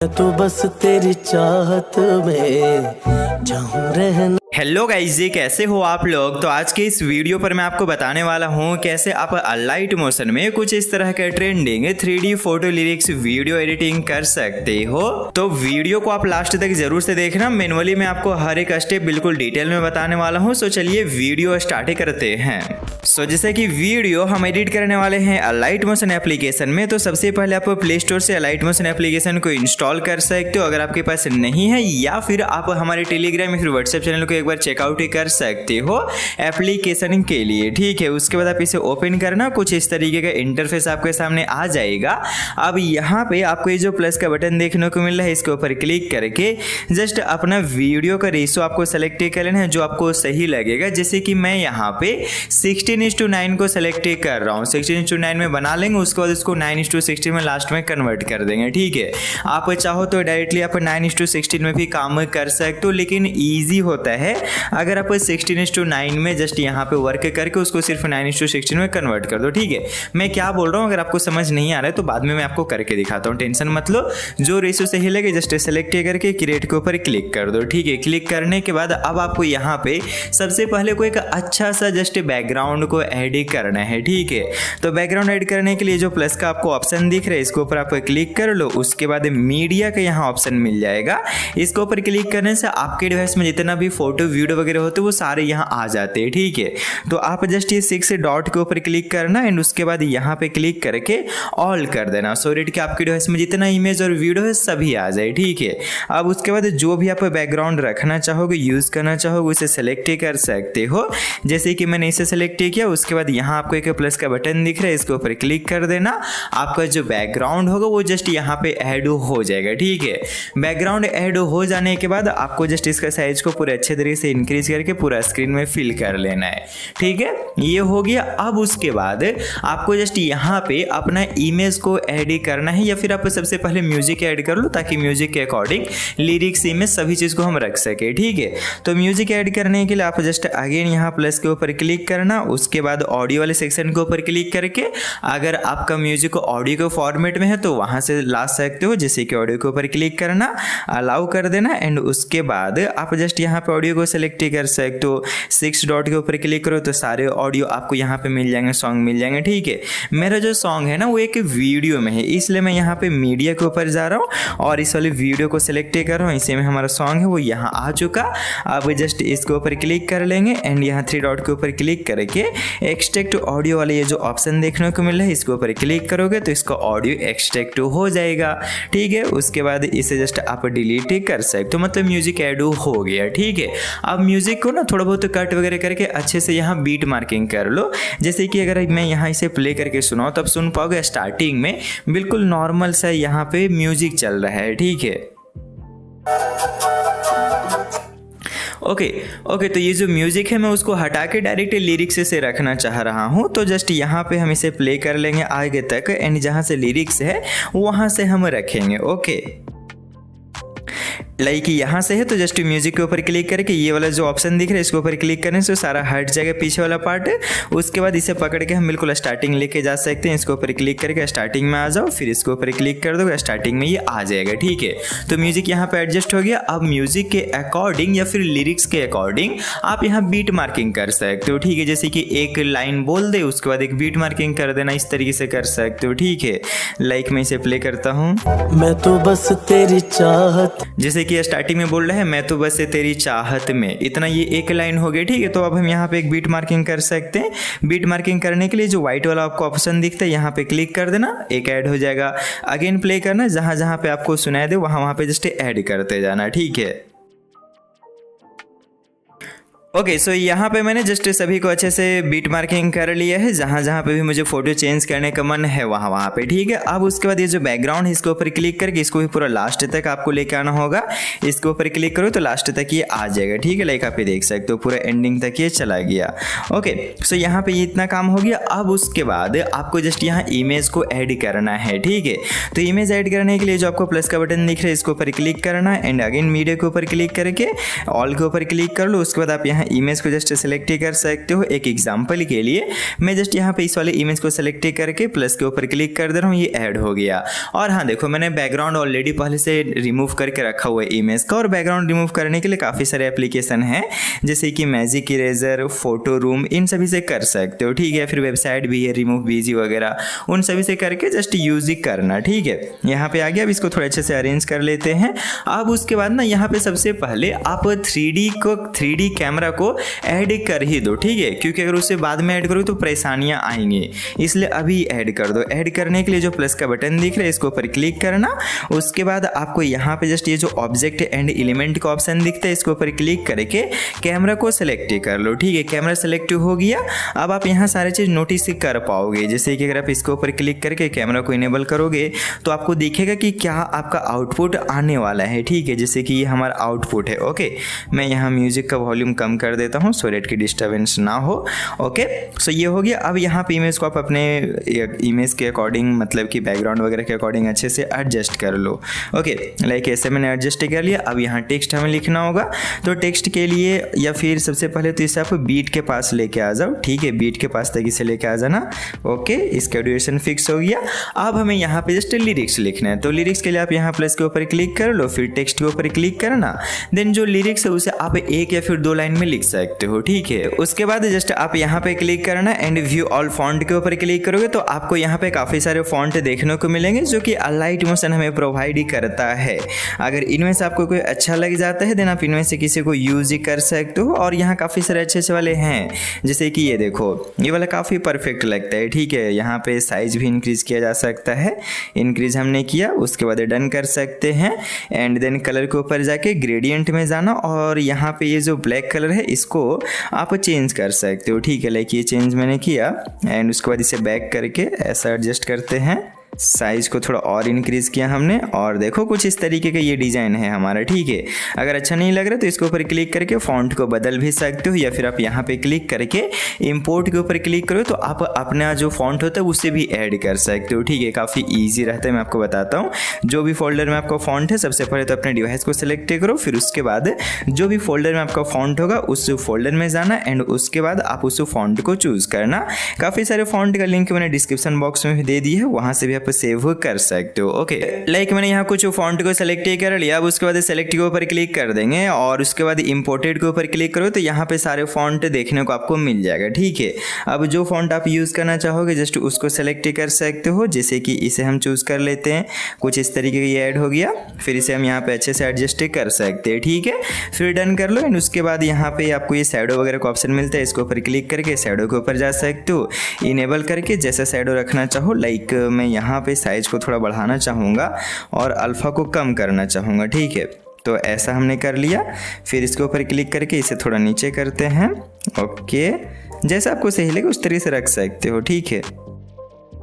मैं तो बस तेरी चाहत में चाहूं रहना। हेलो गाइस जी, कैसे हो आप लोग। तो आज के इस वीडियो पर मैं आपको बताने वाला हूं कैसे आप लाइट मोशन में कुछ इस तरह का trending 3D photo lyrics video editing कर सकते हो। तो वीडियो को आप लास्ट तक जरूर से देखना। मैनुअली मैं आपको हर एक स्टेप बिल्कुल डिटेल में बताने वाला हूं। सो चलिए वीडियो स्टार्ट करते हैं। सो जैसे कि वीडियो हम एडिट करने वाले हैं लाइट मोशन एप्लीकेशन में। तो सबसे पहले आप प्ले स्टोर से लाइट मोशन एप्लीकेशन को इंस्टॉल कर सकते हो अगर आपके पास नहीं है, या फिर आप हमारे टेलीग्राम या फिर व्हाट्सएप चैनल को एक बार चेकआउट कर सकते हो एप्लीकेशन के लिए। ठीक है, उसके बाद आप इसे ओपन करना, कुछ इस तरीके का इंटरफेस आपके सामने आ जाएगा। अब यहाँ पे आपको ये जो प्लस का बटन देखने को मिल रहा है, इसके ऊपर क्लिक करके जस्ट अपना वीडियो का रेशो आपको सेलेक्ट कर लेना है जो आपको सही लगेगा। जैसे कि मैं यहाँ पे 16:9 को सेलेक्ट कर रहा हूँ। 16:9 में बना लेंगे, उसके बाद उसको 9:16 में लास्ट में कन्वर्ट कर देंगे। ठीक है, आप चाहो तो डायरेक्टली आप 9:16 में भी काम कर सकते हो, लेकिन ईजी होता है अगर आप 16:9 में जस्ट यहाँ पे वर्क करके उसको सिर्फ 9:16 में कन्वर्ट कर दो। ठीक है, मैं क्या बोल रहा हूँ अगर आपको समझ नहीं आ रहा है तो बाद में मैं आपको करके दिखाता हूँ, टेंशन मत लो। जो रेशो सही लगे जस्ट सेलेक्ट करके क्रिएट के ऊपर क्लिक कर दो। ठीक है, क्लिक करने के बाद अब आपको यहाँ पे सबसे पहले कोई एक अच्छा सा जस्ट बैकग्राउंड को ऐड करना है। ठीक है, तो बैकग्राउंड ऐड करने के लिए जो प्लस का आपको ऑप्शन दिख रहा है इसके ऊपर आप क्लिक कर लो। उसके बाद मीडिया का यहाँ ऑप्शन मिल जाएगा, इसके ऊपर क्लिक करने से आपके डिवाइस में जितना भी फोटो वीडियो वगैरह होते वो सारे यहाँ आ जाते हैं। ठीक है, तो आप जस्ट ये 6 डॉट के ऊपर क्लिक करना एंड उसके बाद यहाँ पे क्लिक करके ऑल कर देना, सो डेट कि आपके डिवाइस में जितना इमेज और वीडियो है सभी आ जाए। ठीक है, अब उसके बाद जो भी आप बैकग्राउंड रखना चाहोगे, यूज करना चाहोगे, उसे सेलेक्ट कर सकते हो। जैसे कि मैंने इसे सेलेक्ट किया, उसके बाद यहाँ आपको एक प्लस का बटन दिख रहा है, इसके ऊपर क्लिक कर देना। आपका जो बैकग्राउंड होगा वो जस्ट यहाँ पे ऐड हो जाएगा। ठीक है, बैकग्राउंड ऐड हो जाने के बाद आपको जस्ट इसका साइज को पूरे अच्छे तरीके से इंक्रीज करके पूरा स्क्रीन में फिल कर लेना है। ठीक है, ये हो गया। अब उसके बाद आपको जस्ट यहाँ पे अपना इमेज को ऐड करना है, या फिर आप सबसे पहले म्यूजिक ऐड कर लो ताकि म्यूजिक के अकॉर्डिंग लिरिक्स, इमेज सभी चीज को हम रख सके। ठीक है, तो म्यूजिक ऐड करने के लिए आप जस्ट अगेन यहाँ प्लस के ऊपर क्लिक करना, उसके बाद ऑडियो वाले सेक्शन के ऊपर क्लिक करके अगर आपका म्यूजिक ऑडियो के फॉर्मेट में है तो वहां से ला सकते हो। जैसे कि ऑडियो के ऊपर क्लिक करना, अलाउ कर देना एंड उसके बाद आप जस्ट यहाँ पे ऑडियो को सेलेक्ट कर सकते हो। 6 डॉट के ऊपर क्लिक करो तो सारे ऑडियो आपको यहाँ पे मिल जाएंगे, सॉन्ग मिल जाएंगे। ठीक है, मेरा जो सॉन्ग है ना वो एक वीडियो में है, इसलिए मैं यहाँ पे मीडिया के ऊपर जा रहा हूँ और इस वाले वीडियो को सिलेक्ट कर रहा हूँ। इसी में हमारा सॉन्ग है वो यहाँ आ चुका। अब जस्ट इसके ऊपर क्लिक कर लेंगे एंड यहाँ 3 डॉट के ऊपर क्लिक करके एक्सट्रैक्ट ऑडियो वाले ये जो ऑप्शन देखने को मिल रहा है इसके ऊपर क्लिक करोगे तो इसका ऑडियो एक्सट्रैक्ट हो जाएगा। ठीक है, उसके बाद इसे जस्ट आप डिलीट कर सकते हो, मतलब म्यूजिक ऐड हो गया। ठीक है, अब म्यूजिक को ना थोड़ा बहुत कट वगैरह करके अच्छे से यहाँ बीट मार्किंग कर लो। जैसे कि अगर मैं यहाँ इसे प्ले करके सुनाऊँ तब सुन पाओगे स्टार्टिंग में बिल्कुल नॉर्मल सा यहाँ पे म्यूजिक चल रहा है। ठीक है, ओके, तो ये जो म्यूजिक है मैं उसको हटा के डायरेक्ट लिरिक्स से रखना चाह रहा हूँ। तो जस्ट यहाँ पे हम इसे प्ले कर लेंगे आगे तक एंड जहाँ से लिरिक्स है वहाँ से हम रखेंगे। ओके, लाइक यहाँ से है तो जस्ट म्यूजिक के ऊपर क्लिक करके ये वाला जो ऑप्शन दिख रहा है इसके ऊपर क्लिक करने से सारा हट जाएगा पीछे वाला पार्ट है। उसके बाद इसे पकड़ के हम बिल्कुल स्टार्टिंग लेके जा सकते हैं। इसके ऊपर क्लिक करके स्टार्टिंग में आ जाओ, फिर इसके ऊपर क्लिक कर दो, स्टार्टिंग में ये आ जाएगा। ठीक है, तो म्यूजिक यहाँ पे एडजस्ट हो गया। अब म्यूजिक के अकॉर्डिंग या फिर लिरिक्स के अकॉर्डिंग आप यहाँ बीट मार्किंग कर सकते हो। ठीक है, जैसे कि एक लाइन बोल दे उसके बाद एक बीट मार्किंग कर देना, इस तरीके से कर सकते हो। ठीक है, लाइक मैं इसे प्ले करता हूँ। मैं तो बस तेरी चाहत, जैसे कि स्टार्टिंग में बोल रहा है मैं तो बस तेरी चाहत में, इतना ये एक लाइन हो गई। ठीक है, तो अब हम यहाँ पे एक बीट मार्किंग कर सकते हैं। बीट मार्किंग करने के लिए जो व्हाइट वाला आपको ऑप्शन दिखता है यहाँ पे क्लिक कर देना, एक ऐड हो जाएगा। अगेन प्ले करना, जहां जहां पे आपको सुनाई दे वहां पे जस्ट ऐड करते जाना। ठीक है, ओके, सो यहाँ पे मैंने जस्ट सभी को अच्छे से बीट मार्किंग कर लिया है, जहाँ जहाँ पे भी मुझे फोटो चेंज करने का मन है वहाँ पे। ठीक है, अब उसके बाद ये जो बैकग्राउंड है इसके ऊपर क्लिक करके इसको भी पूरा लास्ट तक आपको लेके आना होगा। इसके ऊपर क्लिक करो तो लास्ट तक ये आ जाएगा। ठीक है, लाइक आप ये देख सकते हो पूरा एंडिंग तक ये चला गया। ओके, सो यहाँ पे ये इतना काम हो गया। अब उसके बाद आपको जस्ट यहाँ इमेज को ऐड करना है। ठीक है, तो इमेज ऐड करने के लिए जो आपको प्लस का बटन दिख रहा है इसके ऊपर क्लिक करना एंड अगेन मीडिया के ऊपर क्लिक करके ऑल के ऊपर क्लिक कर लो। उसके बाद आप यहाँ यहाँ इमेज को जस्ट सेलेक्ट कर सकते हो। एक एग्जांपल के लिए मैं जस्ट यहाँ पे इस वाले इमेज को सेलेक्ट करके प्लस के ऊपर क्लिक कर दे रहा हूँ, ये ऐड हो गया। और हाँ देखो, मैंने बैकग्राउंड ऑलरेडी पहले से रिमूव करके रखा हुआ है इमेज का, और बैकग्राउंड रिमूव करने के लिए काफ़ी सारे एप्लीकेशन हैं जैसे कि मैजिक इरेजर, फोटो रूम, इन सभी से कर सकते हो, ठीक है। फिर वेबसाइट भी है रिमूव बीजी वगैरह, उन सभी से करके जस्ट यूज ही करना, ठीक है। यहाँ पे आ गया। अब इसको थोड़ा अच्छे से अरेंज कर लेते हैं। अब उसके बाद ना यहाँ पे सबसे पहले आप 3D कैमरा को ऐड कर ही दो, ठीक है, क्योंकि अगर उसे बाद में ऐड करोगे तो परेशानियां आएंगी, इसलिए अभी ऐड कर दो। ऐड करने के लिए जो प्लस का बटन दिख रहा है इसके ऊपर क्लिक करना। उसके बाद आपको यहाँ पे जस्ट ये जो ऑब्जेक्ट एंड एलिमेंट का ऑप्शन दिखता है इसके ऊपर क्लिक करके कैमरा को सेलेक्ट कर लो, ठीक है। कैमरा सेलेक्ट हो गया। अब आप यहाँ सारे चीज़ नोटिस कर पाओगे, जैसे कि अगर आप इसके ऊपर क्लिक करके कैमरा को इनेबल करोगे तो आपको दिखेगा कि क्या आपका आउटपुट आने वाला है, ठीक है। जैसे कि ये हमारा आउटपुट है, ओके। मैं यहाँ म्यूजिक का वॉल्यूम कम कर देता हूँ सो डेट की डिस्टर्बेंस ना हो, ओके। सो ये हो गया। अब यहाँ पे इमेज को आप अपने इमेज के अकॉर्डिंग, मतलब कि बैकग्राउंड वगैरह के अकॉर्डिंग अच्छे से एडजस्ट कर लो, ओके। लाइक ऐसे मैंने एडजस्ट कर लिया। अब यहाँ टेक्स्ट हमें लिखना होगा, तो टेक्स्ट के लिए या फिर सबसे पहले तो इसे आप बीट के पास लेके आ जाओ, ठीक है। बीट के पास तक इसे लेके आ जाना, ओके। इसका ड्यूरेशन फिक्स हो गया। अब हमें यहाँ पे जस्ट लिरिक्स लिखना है, तो लिरिक्स के लिए आप यहाँ प्लस के ऊपर क्लिक कर लो, फिर टेक्स्ट के ऊपर क्लिक करना। देन जो लिरिक्स है उसे आप एक या फिर 2 लाइन में लिख सकते हो, ठीक है। उसके बाद जस्ट आप यहाँ पे क्लिक करना एंड व्यू ऑल फॉन्ट के ऊपर क्लिक करोगे तो आपको यहाँ पे काफ़ी सारे फॉन्ट देखने को मिलेंगे जो कि लाइट मोशन हमें प्रोवाइड ही करता है। अगर इनमें से आपको कोई अच्छा लग जाता है देन आप इनमें से किसी को यूज ही कर सकते हो। और यहाँ काफ़ी सारे अच्छे वाले हैं, जैसे कि ये देखो, ये वाला काफ़ी परफेक्ट लगता है, ठीक है। यहाँ पे साइज भी इंक्रीज किया जा सकता है, इंक्रीज हमने किया। उसके बाद डन कर सकते हैं एंड देन कलर के ऊपर जाके ग्रेडियंट में जाना और यहाँ पे ये जो ब्लैक कलर है इसको आप चेंज कर सकते हो, ठीक है। लाइक ये चेंज मैंने किया एंड उसके बाद इसे बैक करके ऐसा एडजस्ट करते हैं। साइज को थोड़ा और इंक्रीज किया हमने और देखो कुछ इस तरीके का ये डिज़ाइन है हमारा, ठीक है। अगर अच्छा नहीं लग रहा तो इसके ऊपर क्लिक करके फॉन्ट को बदल भी सकते हो या फिर आप यहाँ पे क्लिक करके इंपोर्ट के ऊपर क्लिक करो तो आप अपना जो फॉन्ट होता है उसे भी ऐड कर सकते हो, ठीक है। काफ़ी ईजी रहता है, मैं आपको बताता हूँ। जो भी फोल्डर में आपका फॉन्ट है सबसे पहले तो अपने डिवाइस को सिलेक्ट करो, फिर उसके बाद जो भी फोल्डर में आपका फॉन्ट होगा उस फोल्डर में जाना एंड उसके बाद आप उस फॉन्ट को चूज करना। काफ़ी सारे फॉन्ट का लिंक मैंने डिस्क्रिप्शन बॉक्स में भी दे दी है, वहाँ से भी आप सेव कर सकते हो, ओके। लाइक मैंने यहाँ कुछ फॉन्ट को सेलेक्ट कर लिया। अब उसके बाद सेलेक्ट के ऊपर क्लिक कर देंगे और उसके बाद इंपोर्टेड के ऊपर क्लिक करो तो यहाँ पे सारे फॉन्ट देखने को आपको मिल जाएगा, ठीक है। अब जो फॉन्ट आप यूज़ करना चाहोगे जस्ट उसको सेलेक्ट कर सकते हो, जैसे कि इसे हम चूज़ कर लेते हैं। कुछ इस तरीके का ये ऐड हो गया, फिर इसे हम यहाँ पे अच्छे से एडजस्ट कर सकते हैं, ठीक है। फिर डन कर लो एंड उसके बाद यहाँ पे आपको ये शैडो वगैरह का ऑप्शन मिलता है, इसके ऊपर क्लिक करके शैडो के ऊपर जा सकते हो, इनेबल करके जैसा शैडो रखना चाहो। लाइक मैं यहाँ पे साइज को थोड़ा बढ़ाना चाहूँगा और अल्फा को कम करना चाहूँगा, ठीक है। तो ऐसा हमने कर लिया। फिर इसके ऊपर क्लिक करके इसे थोड़ा नीचे करते हैं, ओके। जैसा आपको सही लगे उस तरीके से रख सकते हो, ठीक है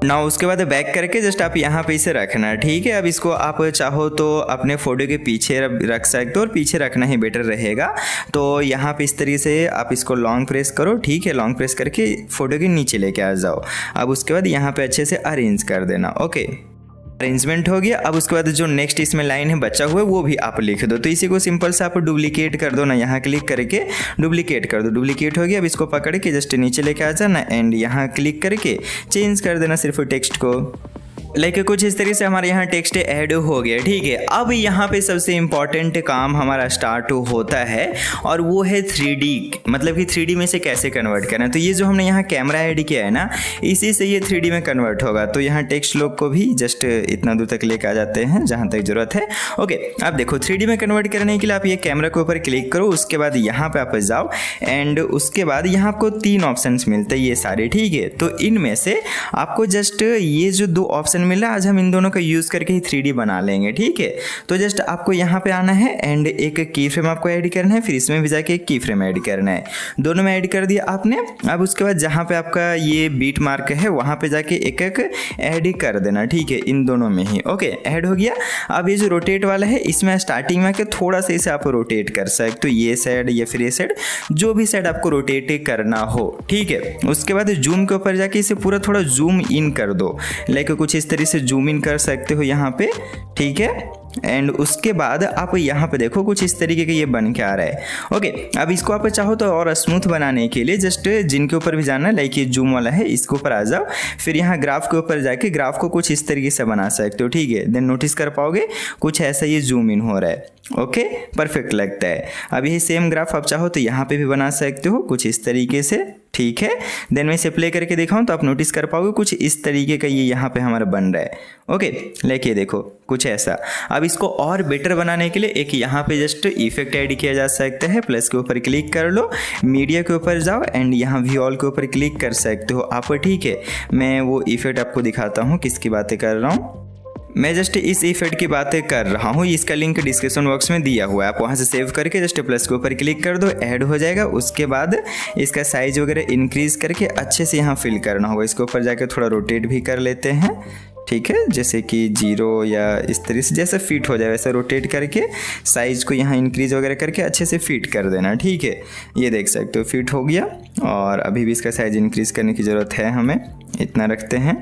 ना। उसके बाद बैक करके जस्ट आप यहाँ पे इसे रखना, ठीक है। अब इसको आप चाहो तो अपने फोटो के पीछे रख सकते हो और पीछे रखना ही बेटर रहेगा। तो यहाँ पे इस तरीके से आप इसको लॉन्ग प्रेस करो, ठीक है। लॉन्ग प्रेस करके फोटो के नीचे लेके आ जाओ। अब उसके बाद यहाँ पे अच्छे से अरेंज कर देना, ओके। अरेंजमेंट हो गया। अब उसके बाद जो नेक्स्ट इसमें लाइन है बचा हुआ है वो भी आप लिख दो। तो इसी को सिंपल से आप डुप्लीकेट कर दो ना, यहाँ क्लिक करके डुप्लीकेट कर दो। डुप्लीकेट हो गया। अब इसको पकड़ के जस्ट नीचे लेके आ जाना एंड यहाँ क्लिक करके चेंज कर देना सिर्फ टेक्स्ट को। लाइक कुछ इस तरीके से हमारे यहाँ टेक्स्ट ऐड हो गया, ठीक है। अब यहाँ पे सबसे इम्पॉर्टेंट काम हमारा स्टार्ट होता है और वो है 3D, मतलब कि 3D में से कैसे कन्वर्ट करना है। तो ये जो हमने यहाँ कैमरा ऐड किया है ना, इसी से ये 3D में कन्वर्ट होगा। तो यहाँ टेक्स्ट लोग को भी जस्ट इतना दूर तक लेकर आ जाते हैं जहाँ तक जरूरत है, ओके। अब देखो 3D में कन्वर्ट करने के लिए आप ये कैमरा के ऊपर क्लिक करो, उसके बाद यहाँ पे आप जाओ एंड उसके बाद यहाँ आपको 3 ऑप्शन मिलते हैं ये सारे, ठीक है। तो इनमें से आपको जस्ट ये जो 2 ऑप्शन मिला, आज हम इन दोनों का यूज करके ही 3D बना लेंगे, ठीक है। तो जस्ट आपको यहाँ पे आना है एंड एक की फ्रेम आपको ऐड करना है, फिर इसमें भी जाके एक की फ्रेम ऐड करना है। दोनों में ऐड कर दिया आपने। अब उसके बाद जहाँ पे आपका ये बीट मार्क है वहाँ पे जाके एक एक ऐड कर देना, ठीक है, इन दोनों में ही, ओके। ऐड हो गया। अब ये जो रोटेट वाला है इसमें स्टार्टिंग में आके थोड़ा सा इसे आप रोटेट कर सकते हो, ये साइड या फिर ये साइड, जो भी साइड आपको रोटेट करना हो, ठीक है। उसके बाद जूम के ऊपर जाके इसे पूरा थोड़ा जूम इन कर दो, लाइक कुछ इस तरीके से जूम इन कर सकते हो यहाँ पे, ठीक है। एंड उसके बाद आप यहाँ पे देखो कुछ इस तरीके का ये बन के आ रहा है। ओके, अब इसको आप चाहो तो और स्मूथ बनाने के लिए जस्ट जिनके ऊपर भी जाना, लाइक ये जूम वाला है, इसके ऊपर आ जाओ, फिर यहाँ ग्राफ के ऊपर जाके ग्राफ को कुछ इस तरीके से बना सकते हो। ठीक है, देन नोटिस कर पाओगे कुछ ऐसा ये जूम इन हो रहा है। ओके, परफेक्ट लगता है। अब यही सेम ग्राफ आप चाहो तो यहाँ पे भी बना सकते हो कुछ इस तरीके से। ठीक है, देन मैं इसे प्ले करके दिखाऊं तो आप नोटिस कर पाओगे कुछ इस तरीके का ये यहाँ पे हमारा बन रहा है। ओके, लाइक ये देखो कुछ ऐसा। अब इसको और बेटर बनाने के लिए एक यहाँ पे जस्ट इफेक्ट ऐड किया जा सकता है। प्लस के ऊपर क्लिक कर लो, मीडिया के ऊपर जाओ एंड यहाँ व्यू ऑल के ऊपर क्लिक कर सकते हो आप। ठीक है, मैं वो इफेक्ट आपको दिखाता हूँ किसकी बातें कर रहा हूँ। मैं जस्ट इस इफेक्ट की बातें कर रहा हूँ, इसका लिंक डिस्क्रिप्शन बॉक्स में दिया हुआ है, आप वहाँ से सेव करके जस्ट प्लस के ऊपर क्लिक कर दो, ऐड हो जाएगा। उसके बाद इसका साइज वगैरह इंक्रीज करके अच्छे से यहाँ फिल करना होगा। इसके ऊपर जाके थोड़ा रोटेट भी कर लेते हैं। ठीक है, जैसे कि 0 या इस तरह से जैसे फिट हो जाए वैसे रोटेट करके साइज को यहाँ इंक्रीज वगैरह करके अच्छे से फिट कर देना। ठीक है, ये देख सकते हो फिट हो गया। और अभी भी इसका साइज इंक्रीज करने की ज़रूरत है, हमें इतना रखते हैं।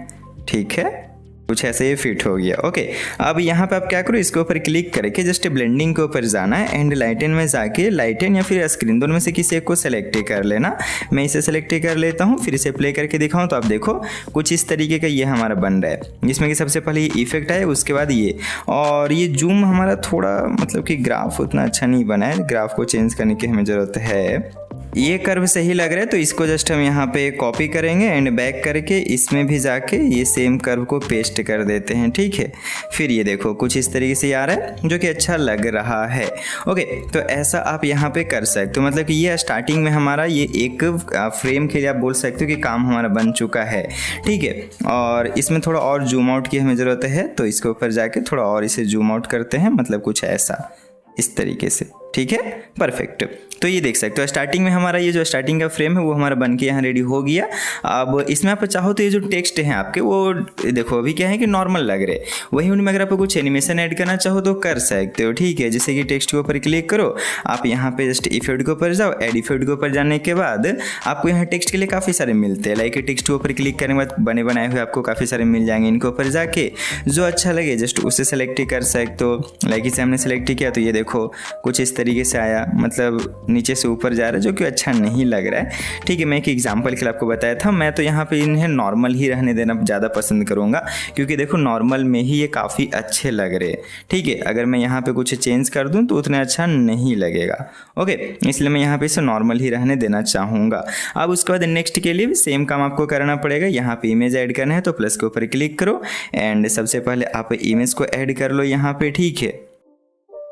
ठीक है, कुछ ऐसे ये फिट हो गया। ओके, अब यहाँ पे आप क्या करो, इसके ऊपर क्लिक करके जस्ट ब्लेंडिंग के ऊपर जाना है एंड लाइटन में जाके लाइटन या फिर स्क्रीन दोनों में से किसी एक को सेलेक्ट कर लेना। मैं इसे सेलेक्ट कर लेता हूँ, फिर इसे प्ले करके दिखाऊँ तो आप देखो कुछ इस तरीके का ये हमारा बन रहा है, जिसमें कि सबसे पहले ये इफेक्ट आए, उसके बाद ये। और ये जूम हमारा थोड़ा मतलब कि ग्राफ उतना अच्छा नहीं बना है, ग्राफ को चेंज करने की हमें ज़रूरत है। ये कर्व सही लग रहा है तो इसको जस्ट हम यहाँ पे कॉपी करेंगे एंड बैक करके इसमें भी जाके ये सेम कर्व को पेस्ट कर देते हैं। ठीक है, फिर ये देखो कुछ इस तरीके से आ रहा है जो कि अच्छा लग रहा है। ओके, तो ऐसा आप यहाँ पे कर सकते हो। मतलब कि ये स्टार्टिंग में हमारा ये एक फ्रेम के लिए आप बोल सकते हो कि काम हमारा बन चुका है। ठीक है, और इसमें थोड़ा और जूम आउट की हमें ज़रूरत है, तो इसके ऊपर जाके थोड़ा और इसे जूम आउट करते हैं, मतलब कुछ ऐसा इस तरीके से। ठीक है, परफेक्ट। तो ये देख सकते हो स्टार्टिंग में हमारा ये जो स्टार्टिंग का फ्रेम है वो हमारा बन के यहाँ रेडी हो गया। अब इसमें आप चाहो तो ये जो टेक्स्ट हैं आपके वो देखो अभी क्या है कि नॉर्मल लग रहे, वही उनमें अगर आपको कुछ एनिमेशन ऐड करना चाहो तो कर सकते हो। ठीक है, जैसे कि टेक्स्ट के ऊपर क्लिक करो, आप यहाँ पे जस्ट इफेक्ट के ऊपर जाओ, एड इफेक्ट के ऊपर जाने के बाद आपको यहाँ टेक्स्ट के लिए काफ़ी सारे मिलते हैं। लाइक टेक्स्ट के ऊपर क्लिक करने के बाद बने बनाए हुए आपको काफ़ी सारे मिल जाएंगे। इनके ऊपर जाके जो अच्छा लगे जस्ट उसे सेलेक्ट कर सकते हो। लाइक इसे हमने सेलेक्ट किया तो ये देखो कुछ इस तरीके से आया, मतलब नीचे से ऊपर जा रहा है जो कि अच्छा नहीं लग रहा है। ठीक है, मैं एक एग्जांपल के लिए आपको बताया था। मैं तो यहाँ पे इन्हें नॉर्मल ही रहने देना ज़्यादा पसंद करूँगा, क्योंकि देखो नॉर्मल में ही ये काफ़ी अच्छे लग रहे हैं। ठीक है, अगर मैं यहाँ पे कुछ चेंज कर दूँ तो उतना अच्छा नहीं लगेगा। ओके, इसलिए मैं यहाँ पे इसे नॉर्मल ही रहने देना चाहूँगा। अब उसके बाद नेक्स्ट के लिए भी सेम काम आपको करना पड़ेगा। यहाँ पे इमेज ऐड करना है तो प्लस के ऊपर क्लिक करो एंड सबसे पहले आप इमेज को ऐड कर लो यहाँ पे। ठीक है,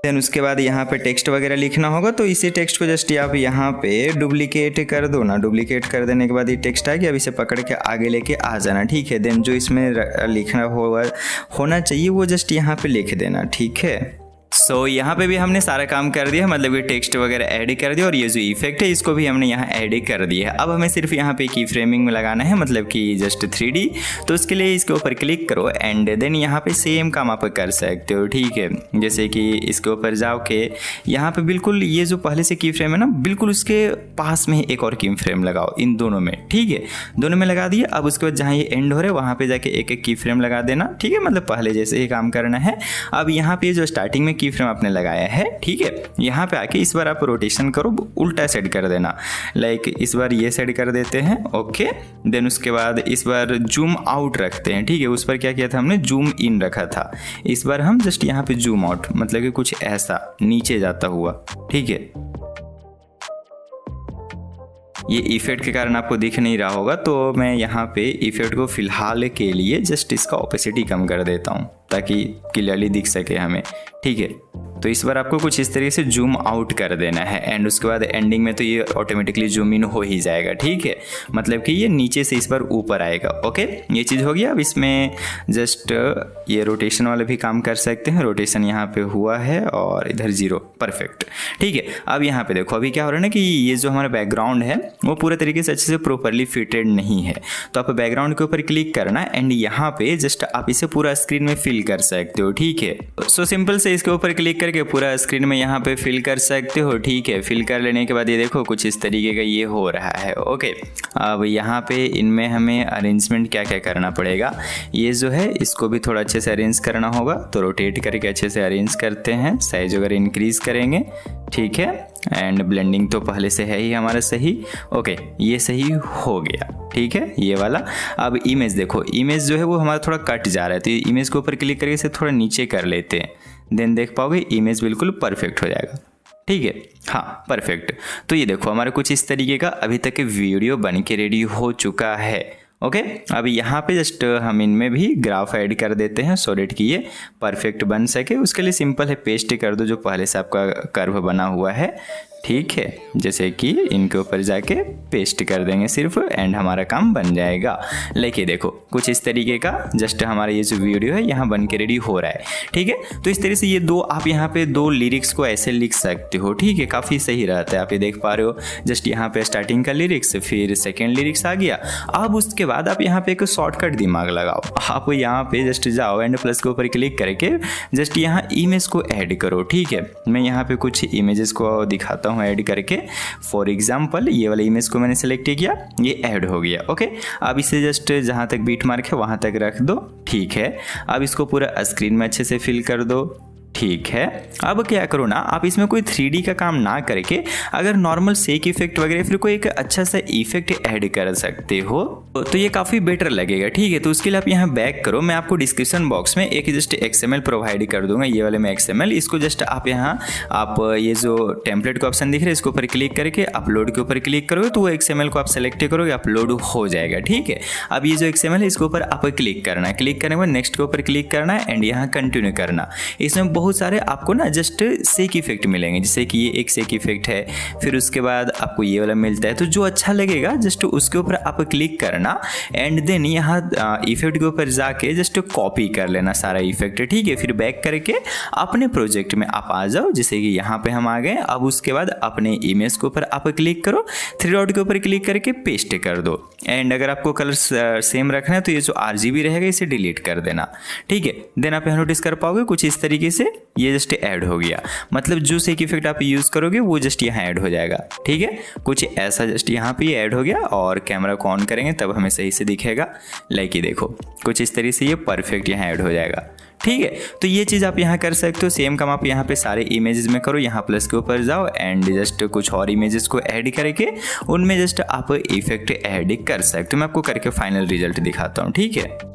देन उसके बाद यहाँ पे टेक्स्ट वगैरह लिखना होगा, तो इसी टेक्स्ट को जस्ट आप यहाँ पे डुप्लीकेट कर दो ना। डुप्लीकेट कर देने के बाद ये टेक्स्ट आ गया, अब इसे पकड़ के आगे लेके आ जाना। ठीक है, देन जो इसमें लिखना होना चाहिए वो जस्ट यहाँ पे लिख देना। ठीक है, सो यहाँ पे भी हमने सारा काम कर दिया, मतलब ये टेक्स्ट वगैरह ऐड कर दिया और ये जो इफेक्ट है इसको भी हमने यहाँ ऐड कर दिया है। अब हमें सिर्फ यहाँ पे की फ्रेमिंग में लगाना है, मतलब कि जस्ट 3D। तो उसके लिए इसके ऊपर क्लिक करो एंड देन यहाँ पे सेम काम आप कर सकते हो। ठीक है, जैसे कि इसके ऊपर जाओ के यहाँ पे बिल्कुल ये जो पहले से की फ्रेम है ना, बिल्कुल उसके पास में एक और की फ्रेम लगाओ इन दोनों में। ठीक है, दोनों में लगा दिया। अब उसके बाद जहाँ ये एंड हो रहा है वहाँ पे जाके एक एक की फ्रेम लगा देना। ठीक है, मतलब पहले जैसे ही काम करना है। अब यहाँ पे जो स्टार्टिंग में की फ्रेम आपने लगाया है, ठीक है, यहाँ पे आके इस बार आप रोटेशन करो, उल्टा सेट कर देना। लाइक इस बार ये सेट कर देते हैं। ओके, देन उसके बाद इस बार जूम आउट रखते हैं। ठीक है, उस पर क्या किया था हमने, जूम इन रखा था। इस बार हम जस्ट यहाँ पे जूम आउट, मतलब कि कुछ ऐसा नीचे जाता हुआ। ठीक है, ये इफेक्ट के कारण आपको दिख नहीं रहा होगा, तो मैं यहाँ पे इफेक्ट को फिलहाल के लिए जस्ट इसका ओपेसिटी कम कर देता हूँ ताकि क्लियरली दिख सके हमें। ठीक है, तो इस बार आपको कुछ इस तरीके से जूम आउट कर देना है एंड उसके बाद एंडिंग में तो ये ऑटोमेटिकली जूम इन हो ही जाएगा। ठीक है, मतलब कि ये नीचे से इस बार ऊपर आएगा। ओके, ये चीज़ हो गया। अब इसमें जस्ट ये रोटेशन वाले भी काम कर सकते हैं। रोटेशन यहाँ पे हुआ है और इधर 0, परफेक्ट। ठीक है, अब यहाँ पे देखो अभी क्या हो रहा है ना कि ये जो हमारा बैकग्राउंड है वो पूरे तरीके से अच्छे से प्रॉपरली फिटेड नहीं है। तो आप बैकग्राउंड के ऊपर क्लिक करना एंड यहाँ पे जस्ट आप इसे पूरा स्क्रीन में फिल कर सकते हो। ठीक है, सो सिंपल से इसके ऊपर क्लिक करके पूरा स्क्रीन में यहाँ पे फिल कर सकते हो। ठीक है, फिल कर लेने के बाद ये देखो कुछ इस तरीके का ये हो रहा है। ओके, अब यहाँ पे इनमें हमें अरेंजमेंट क्या क्या करना पड़ेगा, ये जो है इसको भी थोड़ा अच्छे से अरेंज करना होगा। तो रोटेट करके अच्छे से अरेंज करते हैं, साइज वगैरह इंक्रीज करेंगे। ठीक है, एंड ब्लेंडिंग तो पहले से है ही हमारा सही। ओके, ये सही हो गया। ठीक है, ये वाला। अब इमेज देखो, इमेज जो है वो हमारा थोड़ा कट जा रहा है, तो इमेज के ऊपर क्लिक करके इसे थोड़ा नीचे कर लेते हैं, देन देख पाओगे इमेज बिल्कुल परफेक्ट हो जाएगा। ठीक है, हाँ परफेक्ट। तो ये देखो हमारा कुछ इस तरीके का अभी तक वीडियो बन के रेडी हो चुका है। ओके, अब यहाँ पे जस्ट हम इनमें भी ग्राफ ऐड कर देते हैं सो डेट कि ये परफेक्ट बन सके। उसके लिए सिंपल है, पेस्ट कर दो जो पहले से आपका कर्व बना हुआ है। ठीक है, जैसे कि इनके ऊपर जाके पेस्ट कर देंगे सिर्फ, एंड हमारा काम बन जाएगा। लेकिन देखो कुछ इस तरीके का जस्ट हमारा ये जो वीडियो है यहाँ बन के रेडी हो रहा है। ठीक है, तो इस तरह से ये दो आप यहाँ पे दो लिरिक्स को ऐसे लिख सकते हो। ठीक है, काफ़ी सही रहता है। आप ये देख पा रहे हो, जस्ट यहाँ पे स्टार्टिंग का लिरिक्स, फिर सेकेंड लिरिक्स आ गया। अब उसके बाद आप यहाँ पे एक शॉर्टकट दिमाग लगाओ, आप यहाँ पे जस्ट जाओ एंड प्लस के ऊपर क्लिक करके जस्ट यहाँ इमेज को ऐड करो। ठीक है, मैं यहाँ पे कुछ इमेजेस को दिखाता हूँ ऐड करके। फॉर एग्जांपल ये वाला इमेज को मैंने सेलेक्ट किया, ये ऐड हो गया। ओके, अब इसे जस्ट जहां तक बीट मार्क है वहां तक रख दो। ठीक है, अब इसको पूरा स्क्रीन में अच्छे से फिल कर दो। ठीक है, अब क्या करो ना, आप इसमें कोई 3D का काम ना करके अगर नॉर्मल शेक इफेक्ट वगैरह फिर कोई एक अच्छा सा इफेक्ट ऐड कर सकते हो तो ये काफ़ी बेटर लगेगा। ठीक है, तो उसके लिए आप यहाँ बैक करो, मैं आपको डिस्क्रिप्शन बॉक्स में एक जस्ट XML प्रोवाइड कर दूंगा, ये वाले में XML। इसको जस्ट आप यहाँ आप ये जो टेम्पलेट का ऑप्शन दिख रहा है इसके ऊपर क्लिक करके अपलोड के ऊपर क्लिक करोगे तो वो XML को आप सेलेक्ट करोगे, अपलोड हो जाएगा। ठीक है, अब ये जो XML है इसके ऊपर आप क्लिक करना है, क्लिक करने के बाद नेक्स्ट के ऊपर क्लिक करना है एंड यहाँ कंटिन्यू करना। इसमें बहुत सारे आपको ना जस्ट शेक इफेक्ट मिलेंगे, जैसे कि ये एक शेक इफेक्ट है, फिर उसके बाद आपको ये वाला मिलता है। तो जो अच्छा लगेगा जस्ट उसके ऊपर आप क्लिक करना एंड देन यहाँ इफेक्ट के ऊपर जाके जस्ट कॉपी कर लेना सारा इफेक्ट। ठीक है, फिर बैक करके अपने प्रोजेक्ट में आप आ जाओ, जैसे कि यहाँ पे हम आ गए। अब उसके बाद अपने इमेज के ऊपर आप क्लिक करो, 3 डॉट के ऊपर क्लिक करके पेस्ट कर दो एंड अगर आपको कलर सेम रखना है तो ये जो RGB रहेगा इसे डिलीट कर देना। ठीक है, देन आप यहाँ नोटिस कर पाओगे कुछ इस तरीके से ये जस्ट ऐड हो गया, मतलब जो शेक इफेक्ट आप यूज करोगे वो जस्ट यहाँ ऐड हो जाएगा। ठीक है, कुछ ऐसा जस्ट यहाँ पे ऐड हो गया और कैमरा को ऑन करेंगे तब हमें सही से दिखेगा। लाइक ये देखो कुछ इस तरीके से ये परफेक्ट यहाँ ऐड हो जाएगा। ठीक है, तो ये चीज़ आप यहाँ कर सकते हो। सेम काम आप यहाँ पे सारे इमेजेस में करो, यहाँ प्लस के ऊपर जाओ एंड जस्ट कुछ और इमेजेस को ऐड करके उनमें जस्ट आप इफेक्ट ऐड कर सकते हो। मैं आपको करके फाइनल रिजल्ट दिखाता हूँ। ठीक है,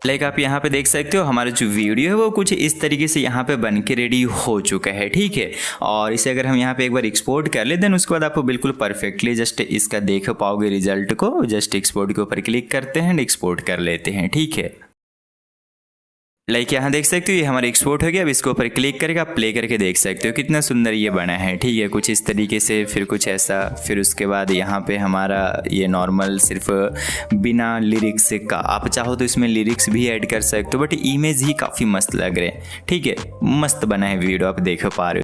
लाइक आप यहाँ पे देख सकते हो हमारा जो वीडियो है वो कुछ इस तरीके से यहाँ पे बन के रेडी हो चुका है। ठीक है, और इसे अगर हम यहाँ पे एक बार एक्सपोर्ट कर ले देन उसके बाद आप बिल्कुल परफेक्टली जस्ट इसका देख पाओगे रिजल्ट को। जस्ट एक्सपोर्ट के ऊपर क्लिक करते हैं एंड एक्सपोर्ट कर लेते हैं। ठीक है, लाइक यहाँ देख सकते हो ये हमारा एक्सपोर्ट हो गया। अब इसके ऊपर क्लिक करके आप प्ले करके देख सकते हो कितना सुंदर ये बना है। ठीक है, कुछ इस तरीके से, फिर कुछ ऐसा, फिर उसके बाद यहाँ पे हमारा ये नॉर्मल सिर्फ बिना लिरिक्स का, आप चाहो तो इसमें लिरिक्स भी ऐड कर सकते हो बट इमेज ही काफ़ी मस्त लग रहे हैं। ठीक है, मस्त बना है वीडियो, आप देख पा रहे हो।